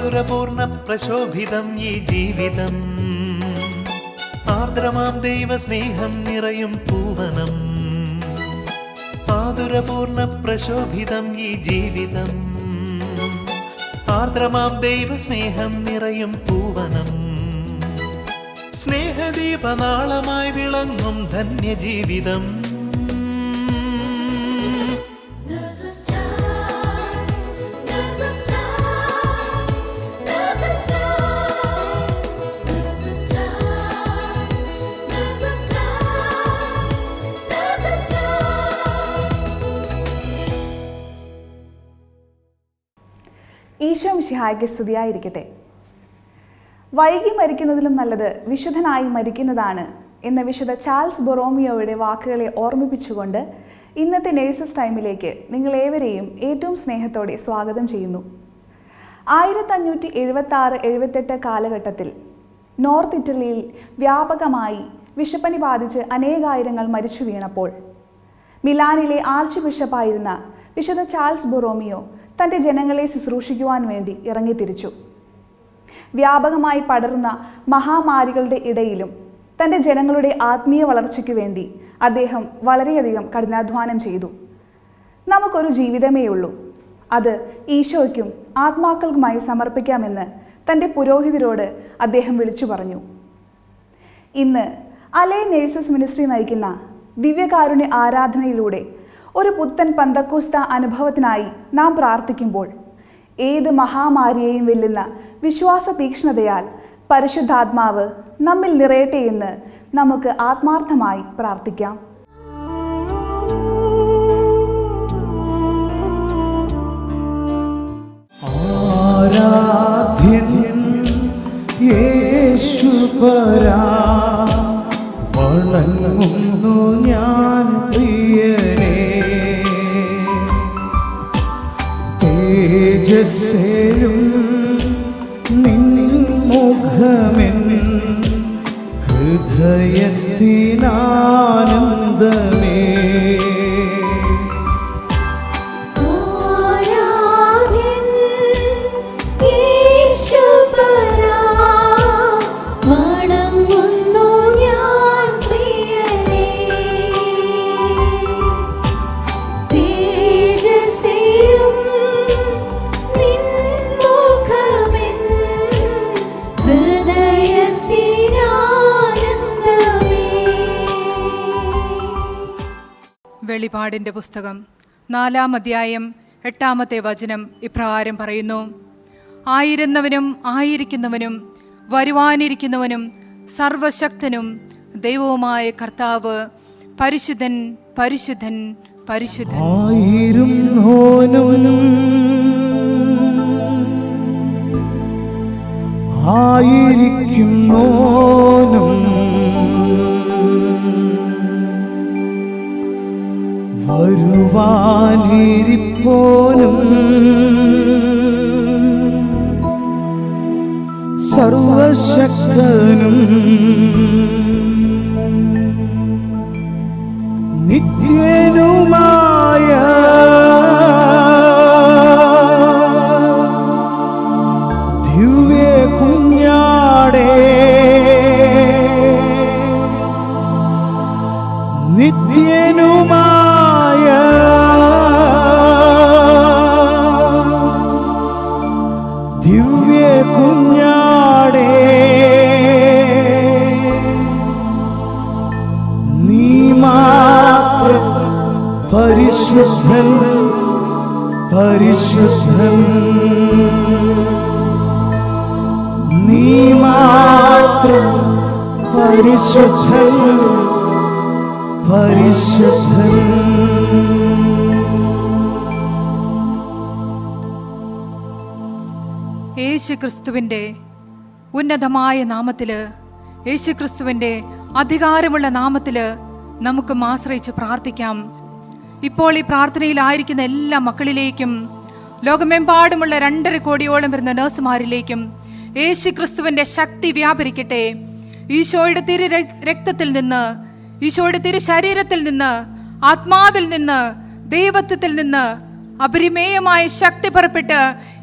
മാധുരപൂർണ്ണ പ്രശോഭിതം ഈ ജീവിതം, ആർദ്രമാം ദൈവസ്നേഹം നിറയും പൂവനം. മാധുരപൂർണ്ണ പ്രശോഭിതം ഈ ജീവിതം, ആർദ്രമാം ദൈവസ്നേഹം നിറയും പൂവനം. സ്നേഹദീപനാളമായി വിളങ്ങും ധന്യജീവിതം. ഈശോ മിശിഹായ്ക്ക് സ്തുതിയായിരിക്കട്ടെ. വൈകി മരിക്കുന്നതിലും നല്ലത് വിശുദ്ധനായി മരിക്കുന്നതാണ് എന്ന വിശുദ്ധ ചാൾസ് ബൊറോമിയോയുടെ വാക്കുകളെ ഓർമ്മിപ്പിച്ചുകൊണ്ട് ഇന്നത്തെ നേഴ്സസ് ടൈമിലേക്ക് നിങ്ങളേവരെയും ഏറ്റവും സ്നേഹത്തോടെ സ്വാഗതം ചെയ്യുന്നു. 1576-78 കാലഘട്ടത്തിൽ നോർത്ത് ഇറ്റലിയിൽ വ്യാപകമായി വിഷപ്പനി ബാധിച്ച് അനേകായിരങ്ങൾ മരിച്ചു വീണപ്പോൾ മിലാനിലെ ആർച്ച് ബിഷപ്പായിരുന്ന വിശുദ്ധ ചാൾസ് ബൊറോമിയോ തൻ്റെ ജനങ്ങളെ ശുശ്രൂഷിക്കുവാൻ വേണ്ടി ഇറങ്ങിത്തിരിച്ചു. വ്യാപകമായി പടർന്ന മഹാമാരികളുടെ ഇടയിലും തൻ്റെ ജനങ്ങളുടെ ആത്മീയ വളർച്ചയ്ക്കു വേണ്ടി അദ്ദേഹം വളരെയധികം കഠിനാധ്വാനം ചെയ്തു. നമുക്കൊരു ജീവിതമേ ഉള്ളൂ, അത് ഈശോയ്ക്കും ആത്മാക്കൾക്കുമായി സമർപ്പിക്കാമെന്ന് തൻ്റെ പുരോഹിതരോട് അദ്ദേഹം വിളിച്ചു പറഞ്ഞു. ഇന്ന് അലൈ നേഴ്സസ് മിനിസ്ട്രി നയിക്കുന്ന ദിവ്യകാരുണ്യ ആരാധനയിലൂടെ ഒരു പുത്തൻ പന്തക്കോസ്ത അനുഭവത്തിനായി നാം പ്രാർത്ഥിക്കുമ്പോൾ ഏത് മഹാമാരിയെയും വെല്ലുന്ന വിശ്വാസ തീക്ഷ്ണതയാൽ പരിശുദ്ധാത്മാവ് നമ്മിൽ നിറയട്ടെ എന്ന് നമുക്ക് ആത്മാർത്ഥമായി പ്രാർത്ഥിക്കാം. ആരാധ്യൻ യേശുപരാ, വണങ്ങുന്നു ഞാൻ പ്രിയനേ. തേജസ്സേലും നിൻ മുഖമെൻ ഹൃദയത്തിനാനന്ദമേ. വെളിപാടിൻ്റെ പുസ്തകം 4-ാം അധ്യായം 8-ാമത്തെ വചനം ഇപ്രകാരം പറയുന്നു: ആയിരുന്നവനും ആയിരിക്കുന്നവനും വരുവാനിരിക്കുന്നവനും സർവശക്തനും ദൈവവുമായ കർത്താവ് പരിശുദ്ധൻ പരിശുദ്ധൻ പരിശുദ്ധൻ. ആയിരിക്കുന്നോനും വരുവാനിരിപ്പോനും സർവശക്തനും നിത്യനുമായ ദിവ്യ കുഞ്ഞാടേ, നിത്യനുമായ ദിവ്യ കുഞ്ഞാടേ, നീ മാത്രം പരിശുദ്ധൻ പരിശുദ്ധൻ, നീ മാത്രം പരിശുദ്ധൻ പരിശുദ്ധൻ. യേശുക്രിസ്തുവിൻ്റെ ഉന്നതമായ നാമത്തില്, യേശുക്രിസ്തുവിൻ്റെ അധികാരമുള്ള നാമത്തില് നമുക്ക് ആശ്രയിച്ച് പ്രാർത്ഥിക്കാം. ഇപ്പോൾ ഈ പ്രാർത്ഥനയിലായിരിക്കുന്ന എല്ലാ മക്കളിലേക്കും ലോകമെമ്പാടുമുള്ള 2.5 കോടിയോളം വരുന്ന നഴ്സുമാരിലേക്കും യേശുക്രിസ്തുവിൻ്റെ ശക്തി വ്യാപരിക്കട്ടെ. ഈശോയുടെ തിരു രക്തത്തിൽ നിന്ന്, ഈശോയുടെ തിരു ശരീരത്തിൽ നിന്ന്, ആത്മാവിൽ നിന്ന്, ദൈവത്വത്തിൽ നിന്ന് അപരിമേയമായ ശക്തി പുറപ്പെട്ട്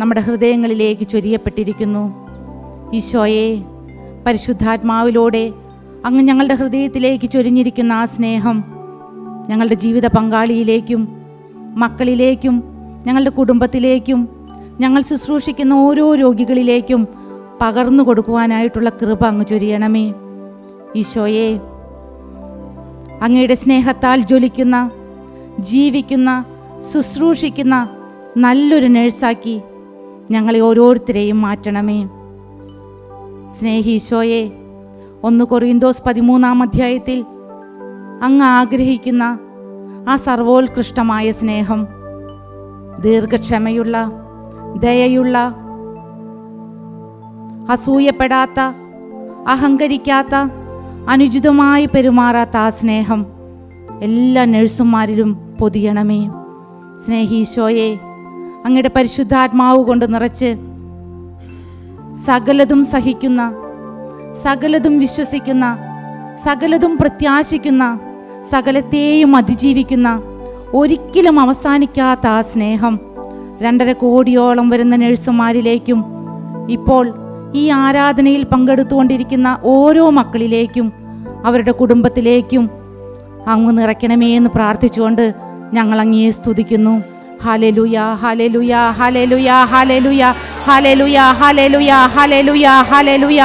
നമ്മുടെ ഹൃദയങ്ങളിലേക്ക് ചൊരിയപ്പെട്ടിരിക്കുന്നു. ഈശോയെ, പരിശുദ്ധാത്മാവിലൂടെ അങ്ങ് ഞങ്ങളുടെ ഹൃദയത്തിലേക്ക് ചൊരിഞ്ഞിരിക്കുന്ന ആ സ്നേഹം ഞങ്ങളുടെ ജീവിത പങ്കാളിയിലേക്കും മക്കളിലേക്കും ഞങ്ങളുടെ കുടുംബത്തിലേക്കും ഞങ്ങൾ ശുശ്രൂഷിക്കുന്ന ഓരോ രോഗികളിലേക്കും പകർന്നു കൊടുക്കുവാനായിട്ടുള്ള കൃപ അങ്ങ് ചൊരിയണമേ. ഈശോയെ, അങ്ങയുടെ സ്നേഹത്താൽ ജ്വലിക്കുന്ന, ജീവിക്കുന്ന, ശുശ്രൂഷിക്കുന്ന നല്ലൊരു നഴ്സാക്കി ഞങ്ങളെ ഓരോരുത്തരെയും മാറ്റണമേ. സ്നേഹീശോയെ, 1 കൊറിന്തോസ് 13-ാം അധ്യായത്തിൽ അങ്ങ് ആഗ്രഹിക്കുന്ന ആ സർവോത്കൃഷ്ടമായ സ്നേഹം, ദീർഘക്ഷമയുള്ള, ദയയുള്ള, അസൂയപ്പെടാത്ത, അഹങ്കരിക്കാത്ത, അനുചിതമായി പെരുമാറാത്ത ആ സ്നേഹം എല്ലാ നഴ്സുമാരിലും പൊതിയണമേ. സ്നേഹീശോയെ, അങ്ങയുടെ പരിശുദ്ധാത്മാവ് കൊണ്ട് നിറച്ച് സകലതും സഹിക്കുന്ന, സകലതും വിശ്വസിക്കുന്ന, സകലതും പ്രത്യാശിക്കുന്ന, സകലത്തെയും അതിജീവിക്കുന്ന, ഒരിക്കലും അവസാനിക്കാത്ത ആ സ്നേഹം 2.5 കോടിയോളം വരുന്ന നഴ്സുമാരിലേക്കും ഇപ്പോൾ ഈ ആരാധനയിൽ പങ്കെടുത്തുകൊണ്ടിരിക്കുന്ന ഓരോ മക്കളിലേക്കും അവരുടെ കുടുംബത്തിലേക്കും അങ്ങ് നിറയ്ക്കണമേ എന്ന് പ്രാർത്ഥിച്ചുകൊണ്ട് ഞങ്ങൾ അങ്ങയെ സ്തുതിക്കുന്നു. ഹല്ലേലൂയ, ഹല്ലേലൂയ, ഹല്ലേലൂയ, ഹല്ലേലൂയ, ഹല്ലേലൂയ, ഹല്ലേലൂയ, ഹല്ലേലൂയ, ഹല്ലേലൂയ,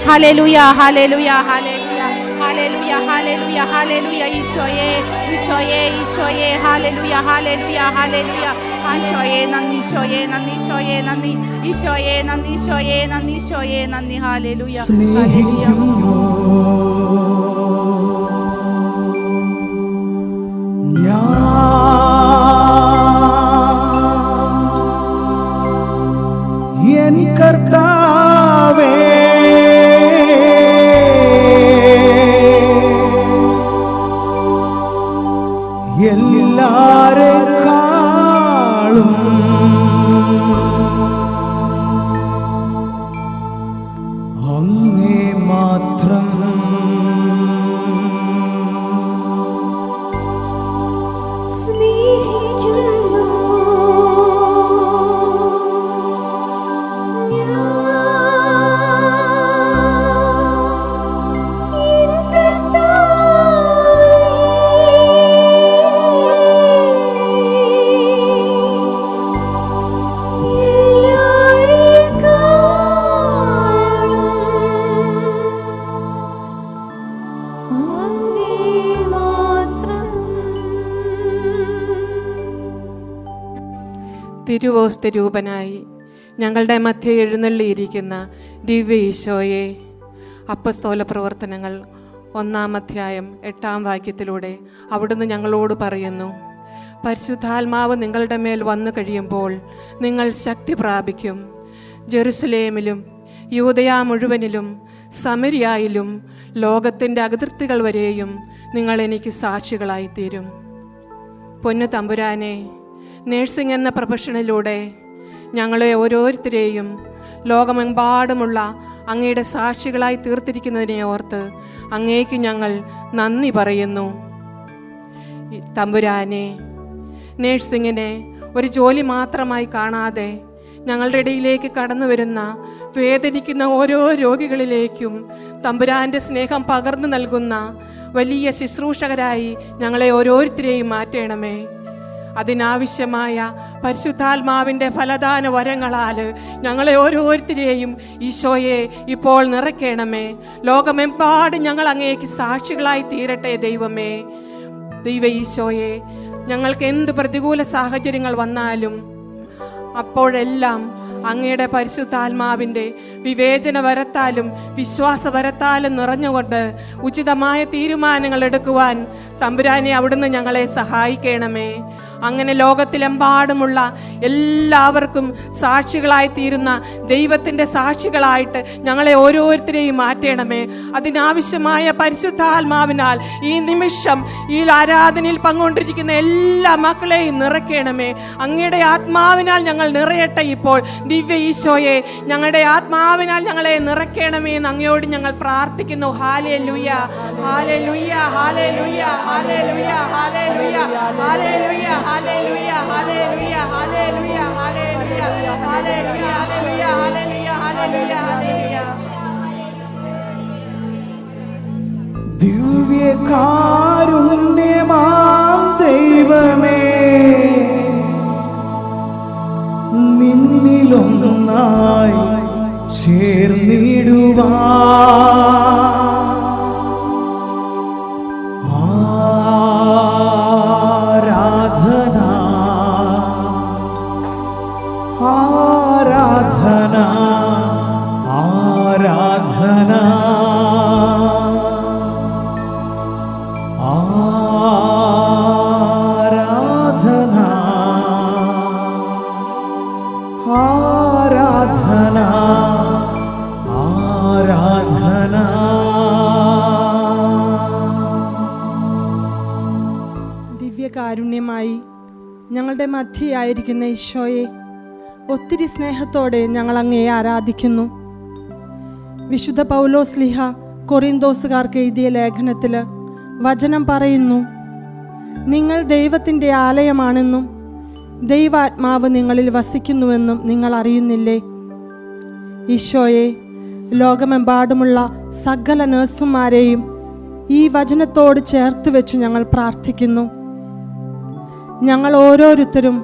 ഹല്ലേലൂയ, ഹല്ലേലൂയ, ഹല്ലേലൂയ, ഹല്ലേലൂയ, ഹല്ലേലൂയ, ഹല്ലേലൂയ. ഈശോയേ, ഈശോയേ, ഈശോയേ, ഹല്ലേലൂയ, ഹല്ലേലൂയ, ഹല്ലേലൂയ. ഈശോയേ നന്ദി, ഈശോയേ നന്ദി, ഈശോയേ നന്ദി, ഈശോയേ നന്ദി, ഈശോയേ നന്ദി, ഈശോയേ നന്ദി. Hallelujah, hallelujah. എൻ കർത്താവേ, എല്ലാരെക്കാളും അങ്ങേ മാത്രം തിരുവോസ്ത രൂപനായി ഞങ്ങളുടെ മധ്യേ എഴുന്നള്ളിയിരിക്കുന്ന ദിവ്യ ഈശോയെ, അപ്പസ്തോല പ്രവർത്തനങ്ങൾ 1-ാം അധ്യായം 8-ാം വാക്യത്തിലൂടെ അവിടുന്ന് ഞങ്ങളോട് പറയുന്നു, പരിശുദ്ധാത്മാവ് നിങ്ങളുടെ മേൽ വന്നു കഴിയുമ്പോൾ നിങ്ങൾ ശക്തി പ്രാപിക്കും. ജെറുസലേമിലും യൂദയ മുഴുവനിലും സമരിയായിലും ലോകത്തിൻ്റെ അതിർത്തികൾ വരെയും നിങ്ങൾ എനിക്ക് സാക്ഷികളായിത്തീരും. പൊന്നു തമ്പുരാനെ, നേഴ്സിംഗ് എന്ന പ്രൊഫഷനിലൂടെ ഞങ്ങളെ ഓരോരുത്തരെയും ലോകമെമ്പാടുമുള്ള അങ്ങയുടെ സാക്ഷികളായി തീർത്തിരിക്കുന്നതിനെ ഓർത്ത് അങ്ങേക്ക് ഞങ്ങൾ നന്ദി പറയുന്നു. തമ്പുരാനെ, നേഴ്സിങ്ങിനെ ഒരു ജോലി മാത്രമായി കാണാതെ ഞങ്ങളുടെ ഇടയിലേക്ക് കടന്നു വരുന്ന വേദനിക്കുന്ന ഓരോ രോഗികളിലേക്കും തമ്പുരാൻ്റെ സ്നേഹം പകർന്നു നൽകുന്ന വലിയ ശുശ്രൂഷകരായി ഞങ്ങളെ ഓരോരുത്തരെയും മാറ്റണമേ. അതിനാവശ്യമായ പരിശുദ്ധാത്മാവിൻ്റെ ഫലദാന വരങ്ങളാൽ ഞങ്ങളെ ഓരോരുത്തരെയും ഈശോയെ ഇപ്പോൾ നിറയ്ക്കണമേ. ലോകമെമ്പാടും ഞങ്ങൾ അങ്ങേക്ക് സാക്ഷികളായി തീരട്ടെ ദൈവമേ. ദൈവ ഈശോയെ, ഞങ്ങൾക്ക് എന്ത് പ്രതികൂല സാഹചര്യങ്ങൾ വന്നാലും അപ്പോഴെല്ലാം അങ്ങയുടെ പരിശുദ്ധാത്മാവിൻ്റെ വിവേചന വരത്താലും വിശ്വാസവരത്താലും നിറഞ്ഞുകൊണ്ട് ഉചിതമായ തീരുമാനങ്ങൾ എടുക്കുവാൻ തമ്പുരാനെ അവിടുന്ന് ഞങ്ങളെ സഹായിക്കണമേ. അങ്ങനെ ലോകത്തിലെമ്പാടുമുള്ള എല്ലാവർക്കും സാക്ഷികളായി തീരുന്ന ദൈവത്തിൻ്റെ സാക്ഷികളായിട്ട് ഞങ്ങളെ ഓരോരുത്തരെയും മാറ്റണമേ. അതിനാവശ്യമായ പരിശുദ്ധാത്മാവിനാൽ ഈ നിമിഷം ഈ ആരാധനയിൽ പങ്കുകൊണ്ടിരിക്കുന്ന എല്ലാ മക്കളെയും നിറയ്ക്കണമേ. അങ്ങയുടെ ആത്മാവിനാൽ ഞങ്ങൾ നിറയട്ടെ. ഇപ്പോൾ ദിവ്യ ഈശോയെ, ഞങ്ങളുടെ ആത്മാവിനാൽ ഞങ്ങളെ നിറയ്ക്കണമേ എന്ന് അങ്ങയോട് ഞങ്ങൾ പ്രാർത്ഥിക്കുന്നു. ഹല്ലേലൂയ, ഹല്ലേലൂയ, ഹല്ലേലൂയ, ഹല്ലേലൂയ, ഹല്ലേലൂയ, ഹല്ലേലൂയ, ഹല്ലേലൂയ, ഹല്ലേലൂയ, ഹല്ലേലൂയ, ഹല്ലേലൂയ. ഹല്ലേലൂയ, ഹല്ലേലൂയ, ഹല്ലേലൂയ, ഹല്ലേലൂയ, ഹല്ലേലൂയ. ദിവ്യകാരുണ്യമാം ദൈവമേ, നിന്നിലൊന്നായി ചേർന്നിടുവാൻ ആരാധന, ആരാധന, ആരാധന, ആരാധന, ആരാധന, ആരാധന. ദിവ്യകാരുണ്യമായി ഞങ്ങളുടെ മധ്യയായിരിക്കുന്ന ഈശോയെ, ഒത്തിരി സ്നേഹത്തോടെ ഞങ്ങൾ അങ്ങയെ ആരാധിക്കുന്നു. വിശുദ്ധ പൗലോസ്ലീഹ കൊറിന്തോസുകാർക്ക് എഴുതിയ ലേഖനത്തിൽ വചനം പറയുന്നു, നിങ്ങൾ ദൈവത്തിൻ്റെ ആലയമാണെന്നും ദൈവാത്മാവ് നിങ്ങളിൽ വസിക്കുന്നുവെന്നും നിങ്ങൾ അറിയുന്നില്ലേ? ഈശോയെ, ലോകമെമ്പാടുമുള്ള സകല നഴ്സുമാരെയും ഈ വചനത്തോട് ചേർത്ത് വെച്ച് ഞങ്ങൾ പ്രാർത്ഥിക്കുന്നു. ഞങ്ങൾ ഓരോരുത്തരും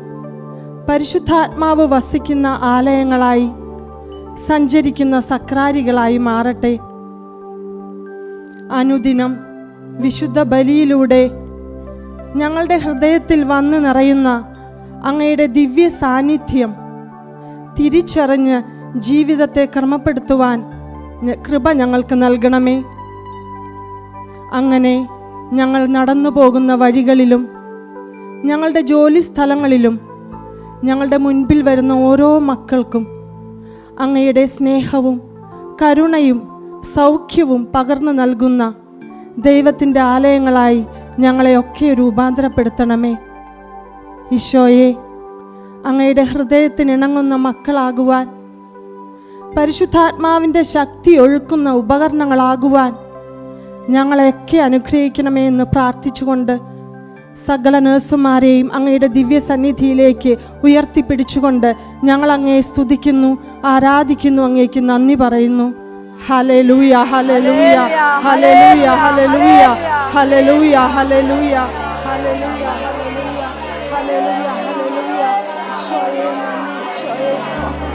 പരിശുദ്ധാത്മാവ് വസിക്കുന്ന ആലയങ്ങളായി സഞ്ചരിക്കുന്ന സക്രാരികളായി മാറട്ടെ. അനുദിനം വിശുദ്ധ ബലിയിലൂടെ ഞങ്ങളുടെ ഹൃദയത്തിൽ വന്ന് നിറയുന്ന അങ്ങയുടെ ദിവ്യ സാന്നിധ്യം തിരിച്ചറിഞ്ഞ് ജീവിതത്തെ ക്രമപ്പെടുത്തുവാൻ കൃപ ഞങ്ങൾക്ക് നൽകണമേ. അങ്ങനെ ഞങ്ങൾ നടന്നു പോകുന്ന വഴികളിലും ഞങ്ങളുടെ ജോലി സ്ഥലങ്ങളിലും ഞങ്ങളുടെ മുൻപിൽ വരുന്ന ഓരോ മക്കൾക്കും അങ്ങയുടെ സ്നേഹവും കരുണയും സൗഖ്യവും പകർന്നു നൽകുന്ന ദൈവത്തിൻ്റെ ആലയങ്ങളായി ഞങ്ങളെയൊക്കെ രൂപാന്തരപ്പെടുത്തണമേ. ഈശോയെ, അങ്ങയുടെ ഹൃദയത്തിനിണങ്ങുന്ന മക്കളാകുവാൻ, പരിശുദ്ധാത്മാവിൻ്റെ ശക്തി ഒഴുക്കുന്ന ഉപകരണങ്ങളാകുവാൻ ഞങ്ങളെയൊക്കെ അനുഗ്രഹിക്കണമേ എന്ന് പ്രാർത്ഥിച്ചുകൊണ്ട് സകല നഴ്സുമാരെയും അങ്ങയുടെ ദിവ്യസന്നിധിയിലേക്ക് ഉയർത്തിപ്പിടിച്ചുകൊണ്ട് ഞങ്ങൾ അങ്ങയെ സ്തുതിക്കുന്നു, ആരാധിക്കുന്നു, അങ്ങേക്ക് നന്ദി പറയുന്നു. ഹല്ലേലൂയ, ഹല്ലേലൂയ, ഹല്ലേലൂയ, ഹല്ലേലൂയ, ഹല്ലേലൂയ, ഹല്ലേലൂയ, ഹല്ലേലൂയ, ഹല്ലേലൂയ, ഹല്ലേലൂയ, ഹല്ലേലൂയ. ഈശോയെ നന്ദി, ഈശോയെ സ്തോത്രം.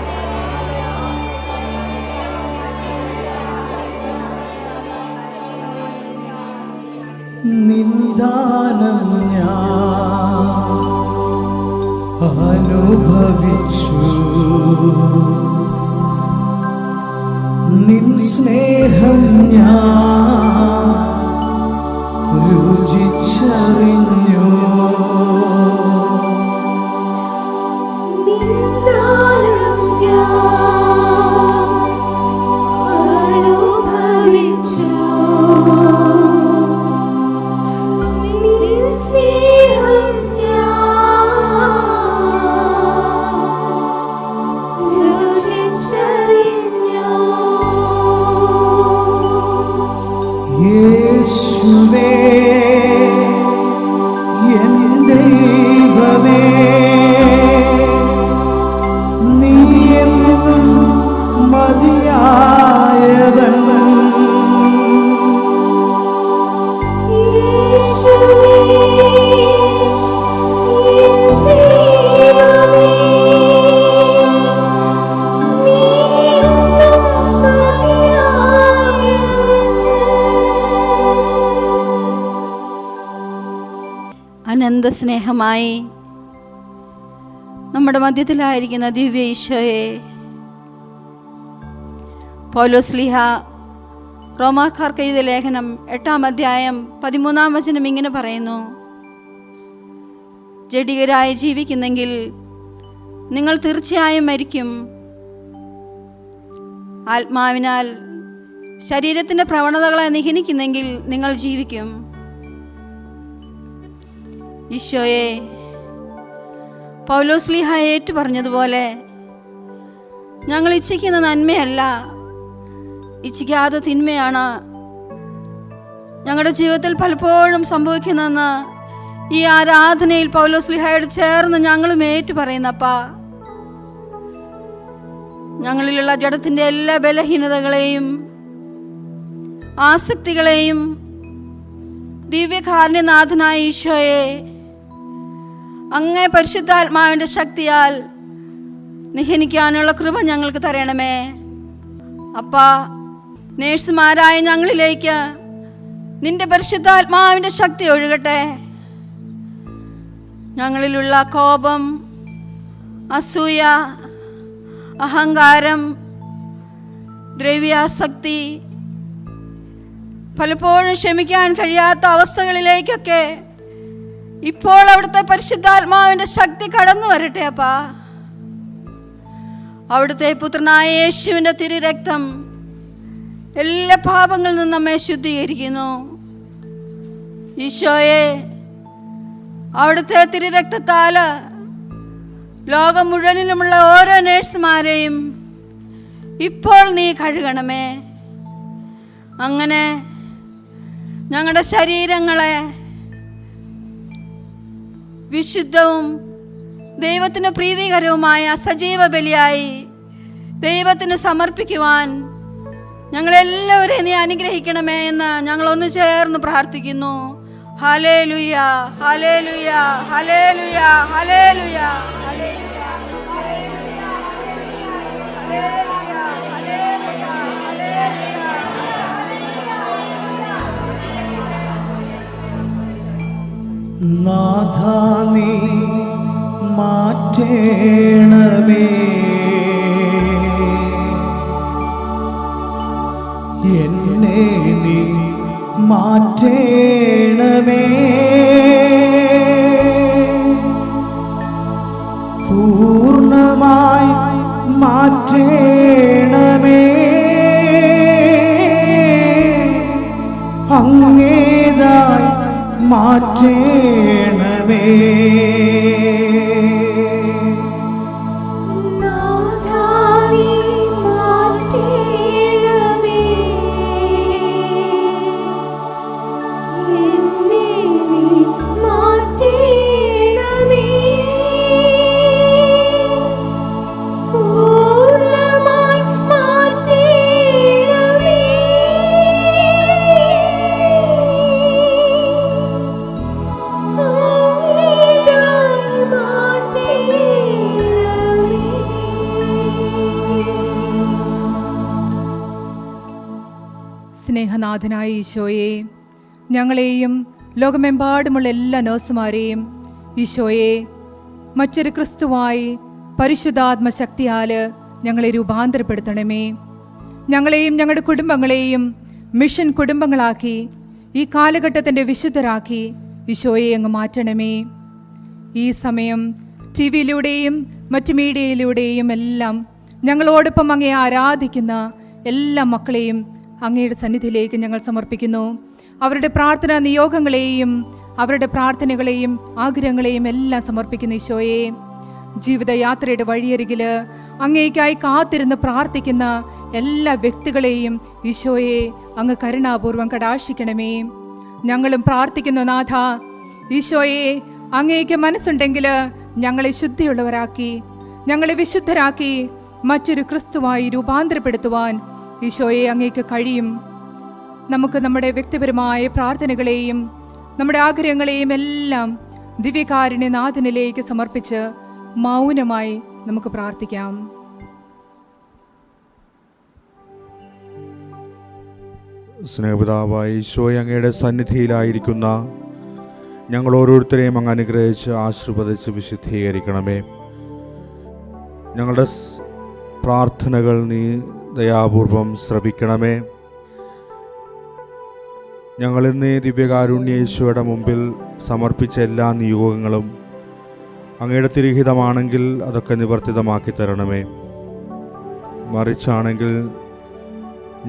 നിന്ദാനം ഞാൻ അനുഭവിച്ചു, നിൻ സ്നേഹം ഞാൻ രുചിച്ചറിഞ്ഞു. യേശുവേ, എൻ ദൈവമേ, നീ എന്നും മതിയായവൻ. അനന്ത സ്നേഹമായി നമ്മുടെ മധ്യത്തിലായിരിക്കുന്ന ദിവ്യ ഈശോയെ, പൗലോസ്ലീഹ റോമാക്കാർക്ക് എഴുതിയ ലേഖനം 8-ാം അധ്യായം 13-ാം വചനം ഇങ്ങനെ പറയുന്നു, ജഡികരായി ജീവിക്കുന്നെങ്കിൽ നിങ്ങൾ തീർച്ചയായും മരിക്കും. ആത്മാവിനാൽ ശരീരത്തിൻ്റെ പ്രവണതകളെ നിഹനിക്കുന്നെങ്കിൽ നിങ്ങൾ ജീവിക്കും. ഈശോയെ, പൗലോസ്ലീഹ ഏറ്റു പറഞ്ഞതുപോലെ ഞങ്ങൾ ഇച്ഛിക്കുന്ന നന്മയല്ല, ഇച്ഛിക്കാത്ത തിന്മയാണ് ഞങ്ങളുടെ ജീവിതത്തിൽ പലപ്പോഴും സംഭവിക്കുന്നതെന്ന് ഈ ആരാധനയിൽ പൗലോസ്ലീഹയോട് ചേർന്ന് ഞങ്ങളും ഏറ്റു പറയുന്നപ്പാ. ഞങ്ങളിലുള്ള ജഡത്തിൻ്റെ എല്ലാ ബലഹീനതകളെയും ആസക്തികളെയും ദിവ്യകാരുണ്യനാഥനായ ഈശോയെ അങ്ങേ പരിശുദ്ധാത്മാവിൻ്റെ ശക്തിയാൽ നിഹനിക്കാനുള്ള കൃപ ഞങ്ങൾക്ക് തരണമേ. അപ്പാ, നേഴ്സുമാരായ ഞങ്ങളിലേക്ക് നിന്റെ പരിശുദ്ധാത്മാവിൻ്റെ ശക്തി ഒഴുകട്ടെ. ഞങ്ങളിലുള്ള കോപം, അസൂയ, അഹങ്കാരം, ദ്രവ്യാസക്തി, പലപ്പോഴും ക്ഷമിക്കാൻ കഴിയാത്ത അവസ്ഥകളിലേക്കൊക്കെ ഇപ്പോൾ അവിടുത്തെ പരിശുദ്ധാത്മാവിൻ്റെ ശക്തി കടന്നു വരട്ടെ. അപ്പാ, അവിടുത്തെ പുത്രനായ യേശുവിൻ്റെ തിരുരക്തം എല്ലാ പാപങ്ങളിൽ നിന്നും നമ്മെ ശുദ്ധീകരിക്കുന്നു. ഈശോയെ, അവിടുത്തെ തിരുരക്തത്താൽ ലോകം മുഴുവനിലുമുള്ള ഓരോ നേഴ്സുമാരെയും ഇപ്പോൾ നീ കഴുകണമേ. അങ്ങനെ ഞങ്ങളുടെ ശരീരങ്ങളെ വിശുദ്ധവും ദൈവത്തിന് പ്രീതികരവുമായ സജീവ ബലിയായി ദൈവത്തിന് സമർപ്പിക്കുവാൻ ഞങ്ങളെല്ലാവരെയും നീ അനുഗ്രഹിക്കണമേ എന്ന് ഞങ്ങളൊന്ന് ചേർന്ന് പ്രാർത്ഥിക്കുന്നു. ഹല്ലേലൂയ, ഹല്ലേലൂയ, ഹല്ലേലൂയ, ഹല്ലേലൂയ, ഹല്ലേലൂയ, നാഥാ നീ മാറ്റേണമേ, എന്നെ നീ മാറ്റേണമേ, പൂർണ്ണമായി മാറ്റേണമേ, അങ്ങേതായി മാറ്റേണമേ. സ്നേഹനാഥനായ ഈശോയെ, ഞങ്ങളെയും ലോകമെമ്പാടുമുള്ള എല്ലാ നഴ്സുമാരെയും ഈശോയെ മറ്റൊരു ക്രിസ്തുവായി പരിശുദ്ധാത്മശക്തിയാൽ ഞങ്ങളെ രൂപാന്തരപ്പെടുത്തണമേ. ഞങ്ങളെയും ഞങ്ങളുടെ കുടുംബങ്ങളെയും മിഷൻ കുടുംബങ്ങളാക്കി ഈ കാലഘട്ടത്തിൻ്റെ വിശുദ്ധരാക്കി ഈശോയെ അങ്ങ് മാറ്റണമേ. ഈ സമയം ടി വിയിലൂടെയും മറ്റ് മീഡിയയിലൂടെയും എല്ലാം ഞങ്ങളോടൊപ്പം അങ്ങേ ആരാധിക്കുന്ന എല്ലാ മക്കളെയും അങ്ങയുടെ സന്നിധിയിലേക്ക് ഞങ്ങൾ സമർപ്പിക്കുന്നു. അവരുടെ പ്രാർത്ഥനാ നിയോഗങ്ങളെയും അവരുടെ പ്രാർത്ഥനകളെയും ആഗ്രഹങ്ങളെയും എല്ലാം സമർപ്പിക്കുന്ന ഈശോയെ, ജീവിതയാത്രയുടെ വഴിയരികിൽ അങ്ങേക്കായി കാത്തിരുന്ന് പ്രാർത്ഥിക്കുന്ന എല്ലാ വ്യക്തികളെയും ഈശോയെ അങ്ങ് കരുണാപൂർവം കടാക്ഷിക്കണമേ. ഞങ്ങളും പ്രാർത്ഥിക്കുന്നു നാഥ. ഈശോയെ, അങ്ങേക്ക് മനസ്സുണ്ടെങ്കിൽ ഞങ്ങളെ ശുദ്ധിയുള്ളവരാക്കി ഞങ്ങളെ വിശുദ്ധരാക്കി മറ്റൊരു ക്രിസ്തുവായി രൂപാന്തരപ്പെടുത്തുവാൻ ഈശോയെ അങ്ങേക്ക് കഴിയും. നമുക്ക് നമ്മുടെ വ്യക്തിപരമായ പ്രാർത്ഥനകളെയും നമ്മുടെ ആഗ്രഹങ്ങളെയും എല്ലാം ദിവ്യകാരുണ്യനാഥനിലേക്ക് സമർപ്പിച്ച് മൗനമായി നമുക്ക് പ്രാർത്ഥിക്കാം. സ്നേഹപിതാവായ ഈശോയെ, അങ്ങയുടെ സന്നിധിയിലായിരിക്കുന്ന ഞങ്ങൾ ഓരോരുത്തരെയും അങ്ങ് അനുഗ്രഹിച്ച് ആശീർവദിച്ച് വിശുദ്ധീകരിക്കണമേ. ഞങ്ങളുടെ പ്രാർത്ഥനകൾ നീ ദയാപൂർവം ശ്രവിക്കണമേ. ഞങ്ങളിന്ന് ദിവ്യകാരുണ്യ ഈശോയുടെ മുമ്പിൽ സമർപ്പിച്ച എല്ലാ നിയോഗങ്ങളും അങ്ങയുടെ തിരുഹിതമാണെങ്കിൽ അതൊക്കെ നിവർത്തിതമാക്കി തരണമേ. മറിച്ചാണെങ്കിൽ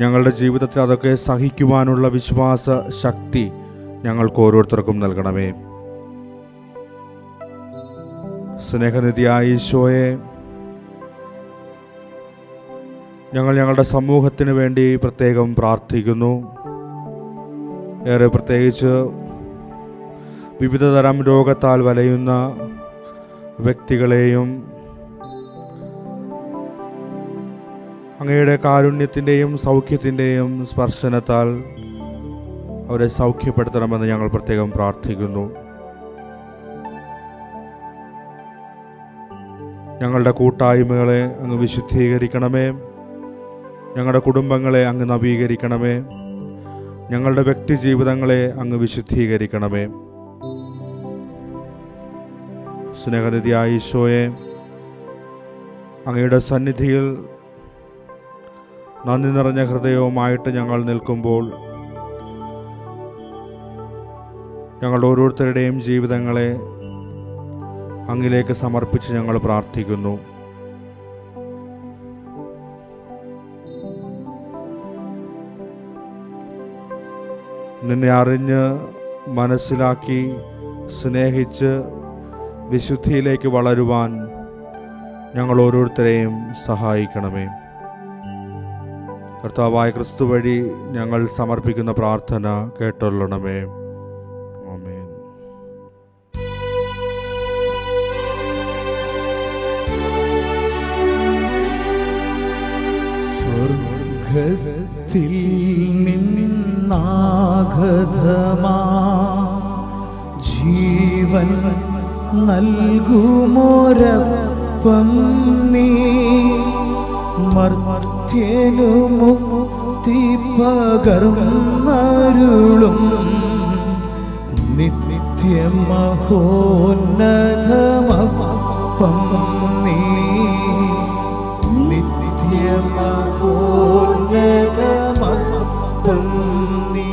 ഞങ്ങളുടെ ജീവിതത്തിൽ അതൊക്കെ സഹിക്കുവാനുള്ള വിശ്വാസ ശക്തി ഞങ്ങൾക്ക് ഓരോരുത്തർക്കും നൽകണമേ. സ്നേഹനിധിയായ ഈശോയെ, ഞങ്ങൾ ഞങ്ങളുടെ സമൂഹത്തിന് വേണ്ടി പ്രത്യേകം പ്രാർത്ഥിക്കുന്നു. ഏറെ പ്രത്യേകിച്ച് വിവിധതരം രോഗത്താൽ വലയുന്ന വ്യക്തികളെയും അങ്ങയുടെ കാരുണ്യത്തിൻ്റെയും സൗഖ്യത്തിൻ്റെയും സ്പർശനത്താൽ അവരെ സൗഖ്യപ്പെടുത്തണമെന്ന് ഞങ്ങൾ പ്രത്യേകം പ്രാർത്ഥിക്കുന്നു. ഞങ്ങളുടെ കൂട്ടായ്മകളെ അങ്ങ് വിശുദ്ധീകരിക്കണമേ. ഞങ്ങളുടെ കുടുംബങ്ങളെ അങ്ങ് നവീകരിക്കണമേ. ഞങ്ങളുടെ വ്യക്തി ജീവിതങ്ങളെ അങ്ങ് വിശുദ്ധീകരിക്കണമേ. സ്നേഹനിധിയായ ഈശോയെ, അങ്ങയുടെ സന്നിധിയിൽ നന്ദി നിറഞ്ഞ ഹൃദയവുമായിട്ട് ഞങ്ങൾ നിൽക്കുമ്പോൾ ഞങ്ങളുടെ ഓരോരുത്തരുടെയും ജീവിതങ്ങളെ അങ്ങിലേക്ക് സമർപ്പിച്ച് ഞങ്ങൾ പ്രാർത്ഥിക്കുന്നു. നിന്നെ അറിഞ്ഞ് മനസ്സിലാക്കി സ്നേഹിച്ച് വിശുദ്ധിയിലേക്ക് വളരുവാൻ ഞങ്ങൾ ഓരോരുത്തരെയും സഹായിക്കണമേ. കർത്താവായ ക്രിസ്തു വഴി ഞങ്ങൾ സമർപ്പിക്കുന്ന പ്രാർത്ഥന കേട്ടൊള്ളണമേ. ആമേൻ. സ്വർഗത്തിൽ നിന്നാഗതമാ ജീവൻ നൽകുമോരപ്പം നീ മർത്യനു മുക്തി പകർന്നരുളും നിത്യമഹോന്നതമപ്പം നീ നിത്യമഹോന്നതമപ്പം നീ.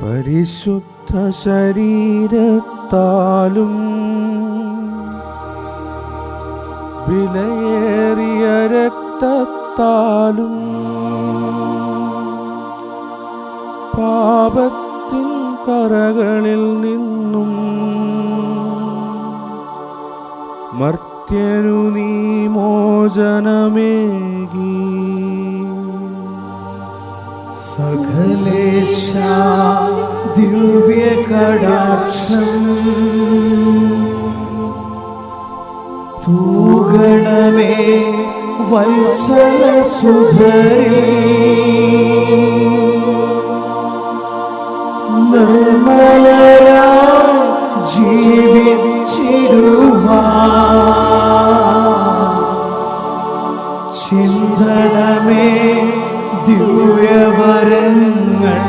പരിശുദ്ധ ശരീരത്താലും വിലയേറിയ രക്തത്താലും പാപത്തിൻ കറകളിൽ നിന്നും മർത്യനു നീ മോചനമേകി. സകലേശ ദിവ്യ കടാക്ഷം തൂഗണമേ വത്സല സുധരിൽ നിർമ്മലരാ ജീവിച്ചിടുവാൻ ചിന്തണമേ ദിവ്യവരങ്ങൾ.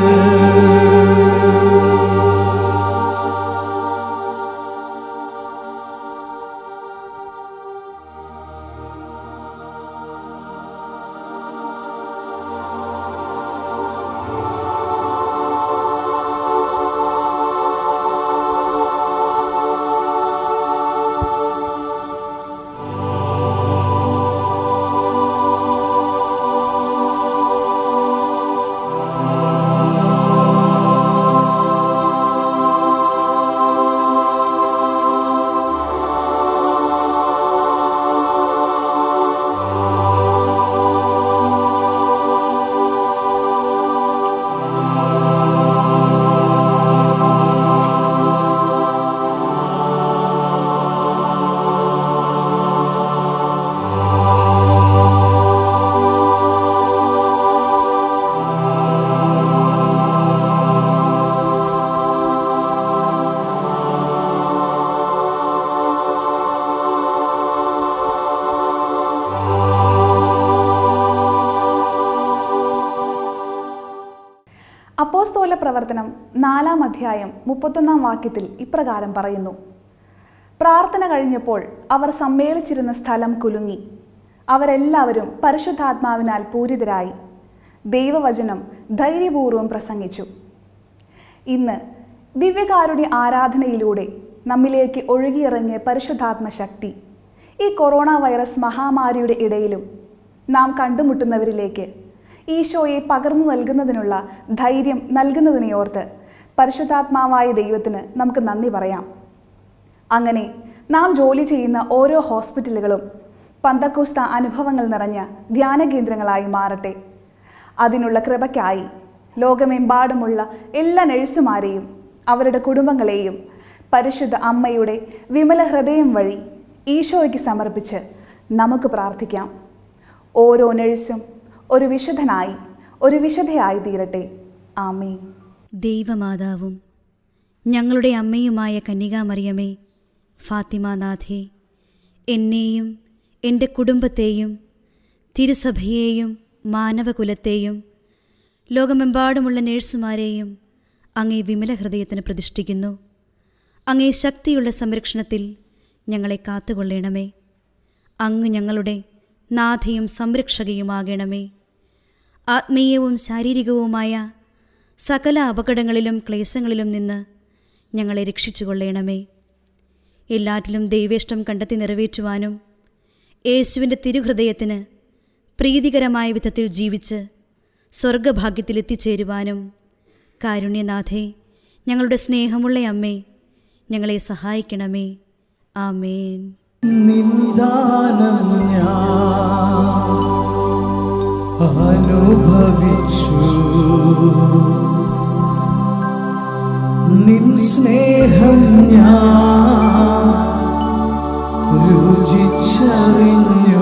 അപ്പോസ്തോല പ്രവർത്തനം 4-ാം അധ്യായം 31-ാം വാക്യത്തിൽ ഇപ്രകാരം പറയുന്നു: പ്രാർത്ഥന കഴിഞ്ഞപ്പോൾ അവർ സമ്മേളിച്ചിരുന്ന സ്ഥലം കുലുങ്ങി. അവരെല്ലാവരും പരിശുദ്ധാത്മാവിനാൽ പൂരിതരായി ദൈവവചനം ധൈര്യപൂർവ്വം പ്രസംഗിച്ചു. ഇന്ന് ദിവ്യകാരുണ്യ ആരാധനയിലൂടെ നമ്മിലേക്ക് ഒഴുകിയിറങ്ങിയ പരിശുദ്ധാത്മ ശക്തി ഈ കൊറോണ വൈറസ് മഹാമാരിയുടെ ഇടയിലും നാം കണ്ടുമുട്ടുന്നവരിലേക്ക് ഈശോയെ പകർന്നു നൽകുന്നതിനുള്ള ധൈര്യം നൽകുന്നതിനെയോർത്ത് പരിശുദ്ധാത്മാവായ ദൈവത്തിന് നമുക്ക് നന്ദി പറയാം. അങ്ങനെ നാം ജോലി ചെയ്യുന്ന ഓരോ ഹോസ്പിറ്റലുകളും പന്തക്കോസ്ത അനുഭവങ്ങൾ നിറഞ്ഞ ധ്യാന കേന്ദ്രങ്ങളായി മാറട്ടെ. അതിനുള്ള കൃപയ്ക്കായി ലോകമെമ്പാടുമുള്ള എല്ലാ നഴ്സുമാരെയും അവരുടെ കുടുംബങ്ങളെയും പരിശുദ്ധ അമ്മയുടെ വിമല ഹൃദയം വഴി ഈശോയ്ക്ക് സമർപ്പിച്ച് നമുക്ക് പ്രാർത്ഥിക്കാം. ഓരോ നഴ്സും ഒരു വിശുദ്ധനായി, ഒരു വിശുദ്ധയായി തീരട്ടെ. ആമീൻ. ദൈവമാതാവും ഞങ്ങളുടെ അമ്മയുമായ കന്യകാമറിയമേ, ഫാത്തിമാനാഥേ, എന്നെയും എൻ്റെ കുടുംബത്തെയും തിരുസഭയെയും മാനവകുലത്തെയും ലോകമെമ്പാടുമുള്ള നേഴ്സുമാരെയും അങ്ങേ വിമല ഹൃദയത്തിന് പ്രതിഷ്ഠിക്കുന്നു. അങ്ങേ ശക്തിയുള്ള സംരക്ഷണത്തിൽ ഞങ്ങളെ കാത്തുകൊള്ളണമേ. അങ്ങ് ഞങ്ങളുടെ നാഥയും സംരക്ഷകയുമാകണമേ. ആത്മീയവും ശാരീരികവുമായ സകല അപകടങ്ങളിലും ക്ലേശങ്ങളിലും നിന്ന് ഞങ്ങളെ രക്ഷിച്ചുകൊള്ളണമേ. എല്ലാറ്റിലും ദൈവേഷ്ടം കണ്ടെത്തി നിറവേറ്റുവാനും യേശുവിൻ്റെ തിരുഹൃദയത്തിന് പ്രീതികരമായ വിധത്തിൽ ജീവിച്ച് സ്വർഗഭാഗ്യത്തിലെത്തിച്ചേരുവാനും കാരുണ്യനാഥേ, ഞങ്ങളുടെ സ്നേഹമുള്ള അമ്മേ, ഞങ്ങളെ സഹായിക്കണമേ. ആമേൻ. നിന്ദാനം ഞാൻ അനുഭവിച്ചു, നിൻ സ്നേഹം ഞാൻ രുചിച്ചറിഞ്ഞു.